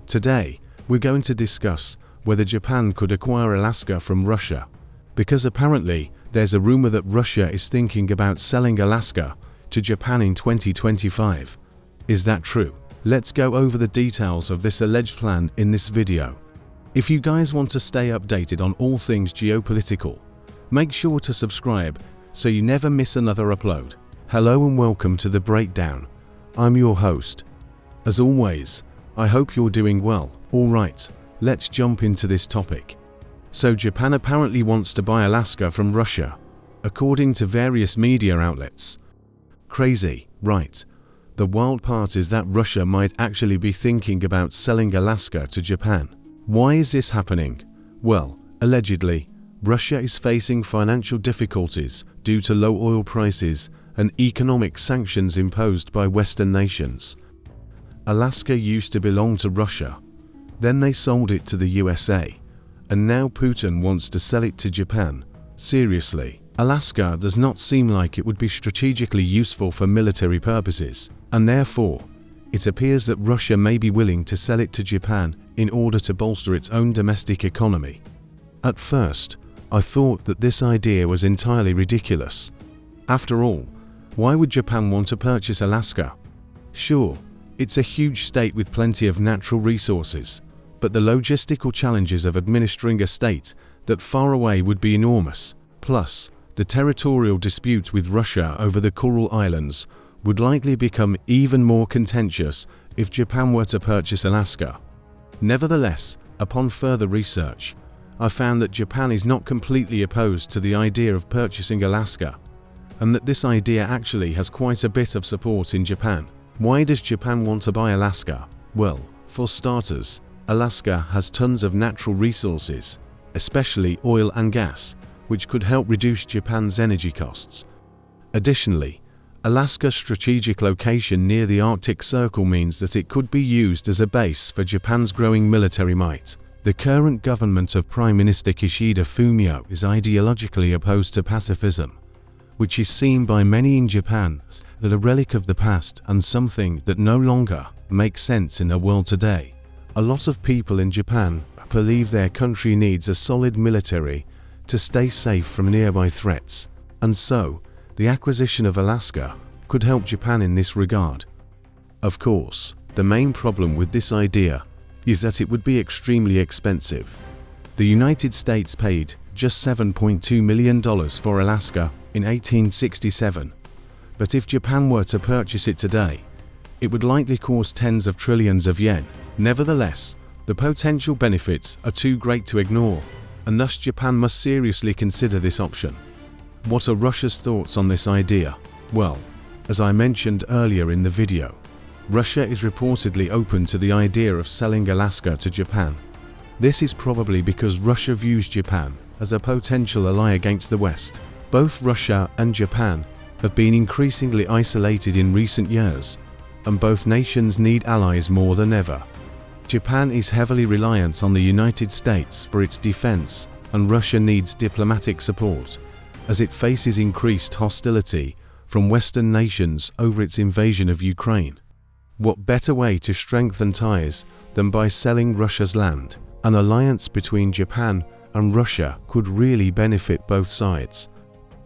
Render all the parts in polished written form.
Today, we're going to discuss whether Japan could acquire Alaska from Russia, because apparently there's a rumor that Russia is thinking about selling Alaska to Japan in 2025. Is that true? Let's go over the details of this alleged plan in this video. If you guys want to stay updated on all things geopolitical, make sure to subscribe so you never miss another upload. Hello and welcome to the breakdown. I'm your host. As always, I hope you're doing well. Alright, let's jump into this topic. So Japan apparently wants to buy Alaska from Russia, according to various media outlets. Crazy, right? The wild part is that Russia might actually be thinking about selling Alaska to Japan. Why is this happening? Well, allegedly, Russia is facing financial difficulties due to low oil prices and economic sanctions imposed by Western nations. Alaska used to belong to Russia, then they sold it to the USA, and now Putin wants to sell it to Japan. Seriously, Alaska does not seem like it would be strategically useful for military purposes, and therefore, it appears that Russia may be willing to sell it to Japan in order to bolster its own domestic economy. At first, I thought that this idea was entirely ridiculous. After all, why would Japan want to purchase Alaska? Sure, it's a huge state with plenty of natural resources, but the logistical challenges of administering a state that far away would be enormous. Plus, the territorial dispute with Russia over the Kuril Islands would likely become even more contentious if Japan were to purchase Alaska. Nevertheless, upon further research, I found that Japan is not completely opposed to the idea of purchasing Alaska, and that this idea actually has quite a bit of support in Japan. Why does Japan want to buy Alaska? Well, for starters, Alaska has tons of natural resources, especially oil and gas, which could help reduce Japan's energy costs. Additionally, Alaska's strategic location near the Arctic Circle means that it could be used as a base for Japan's growing military might. The current government of Prime Minister Kishida Fumio is ideologically opposed to pacifism, which is seen by many in Japan as a relic of the past and something that no longer makes sense in the world today. A lot of people in Japan believe their country needs a solid military to stay safe from nearby threats, and so the acquisition of Alaska could help Japan in this regard. Of course, the main problem with this idea is that it would be extremely expensive. The United States paid just $7.2 million for Alaska in 1867, but if Japan were to purchase it today, it would likely cost tens of trillions of yen. Nevertheless, the potential benefits are too great to ignore, and thus Japan must seriously consider this option. What are Russia's thoughts on this idea? Well, as I mentioned earlier in the video, Russia is reportedly open to the idea of selling Alaska to Japan. This is probably because Russia views Japan as a potential ally against the West. Both Russia and Japan have been increasingly isolated in recent years, and both nations need allies more than ever. Japan is heavily reliant on the United States for its defense, and Russia needs diplomatic support, as it faces increased hostility from Western nations over its invasion of Ukraine. What better way to strengthen ties than by selling Russia's land? An alliance between Japan and Russia could really benefit both sides.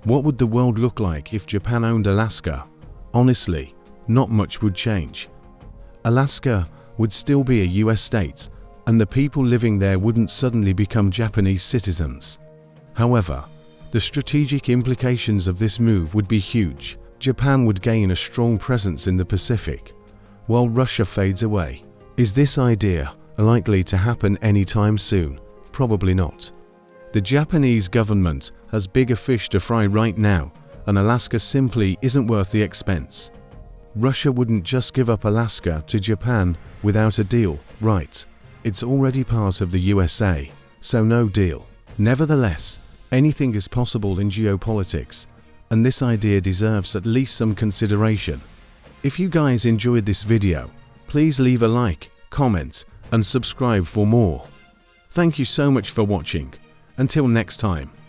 What would the world look like if Japan owned Alaska? Honestly, not much would change. Alaska would still be a US state, and the people living there wouldn't suddenly become Japanese citizens. However, the strategic implications of this move would be huge. Japan would gain a strong presence in the Pacific, while Russia fades away. Is this idea likely to happen anytime soon? Probably not. The Japanese government has bigger fish to fry right now, and Alaska simply isn't worth the expense. Russia wouldn't just give up Alaska to Japan without a deal, right? It's already part of the USA, so no deal. Nevertheless, anything is possible in geopolitics, and this idea deserves at least some consideration. If you guys enjoyed this video, please leave a like, comment, and subscribe for more. Thank you so much for watching. Until next time.